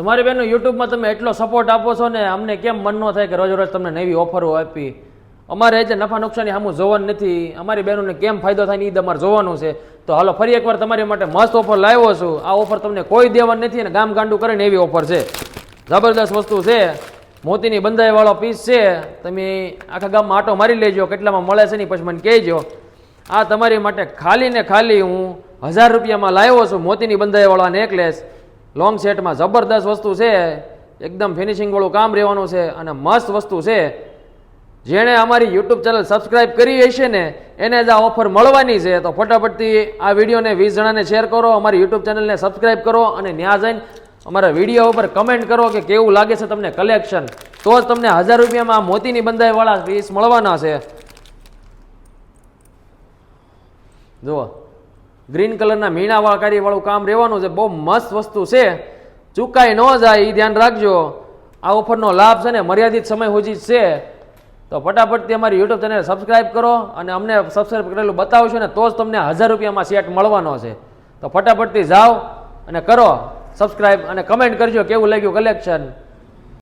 તમારી બેનનો યુટ્યુબમાં તમે એટલો સપોર્ટ આપો છો ને, અમને કેમ મન ન થાય કે રોજ રોજ તમને નવી ઓફરો આપી? અમારે જે નફા નુકસાની સામું જોવાનું નથી, અમારી બહેનોને કેમ ફાયદો થાય ને એ તમારે જોવાનું છે. તો હાલો ફરી એકવાર તમારી માટે મસ્ત ઓફર લાવ્યો છું. આ ઓફર તમને કોઈ દેવાની નથી અને ગામ ગાંડું કરે ને એવી ઓફર છે. જબરદસ્ત વસ્તુ છે, મોતીની બંધાઈવાળો પીસ છે. તમે આખા ગામમાં આટો મારી લેજો, કેટલામાં મળે છે ને પછી મને કહેજો. આ તમારી માટે ખાલી ને ખાલી હું 1000 રૂપિયામાં લાવ્યો છું. મોતીની બંધાઈવાળો નેકલેસ લોંગ સેટમાં જબરદસ્ત વસ્તુ છે, એકદમ ફિનિશિંગવાળું કામ રહેવાનું છે અને મસ્ત વસ્તુ છે. જેણે અમારી યુટ્યુબ ચેનલ સબસ્ક્રાઇબ કરી હશે ને એને જ આ ઓફર મળવાની છે. તો ફટાફટથી આ વિડીયોને 20 જણાને શેર કરો, અમારી યુટ્યુબ ચેનલને સબસ્ક્રાઇબ કરો અને ત્યાં જઈને અમારા વિડીયો ઉપર કમેન્ટ કરો કે કેવું લાગે છે તમને કલેક્શન. તો જ તમને 1000 રૂપિયામાં આ મોતીની બંધાઈવાળા પીસ મળવાના છે. જુઓ, ગ્રીન કલરના મીણાકારીવાળું કામ રહેવાનું છે. બહુ મસ્ત વસ્તુ છે, ચૂકાઈ ન જાય એ ધ્યાન રાખજો. આ ઓફરનો લાભ છે ને મર્યાદિત સમય સુધી જ છે. તો ફટાફટથી અમારી યુટ્યુબ ચેનલ સબસ્ક્રાઇબ કરો અને અમને સબસ્ક્રાઇબ કરેલું બતાવશો ને તો જ તમને 1000 રૂપિયામાં સેટ મળવાનો છે. તો ફટાફટથી જાઓ અને કરો સબસ્ક્રાઇબ અને કમેન્ટ કરજો કેવું લાગ્યું કલેક્શન.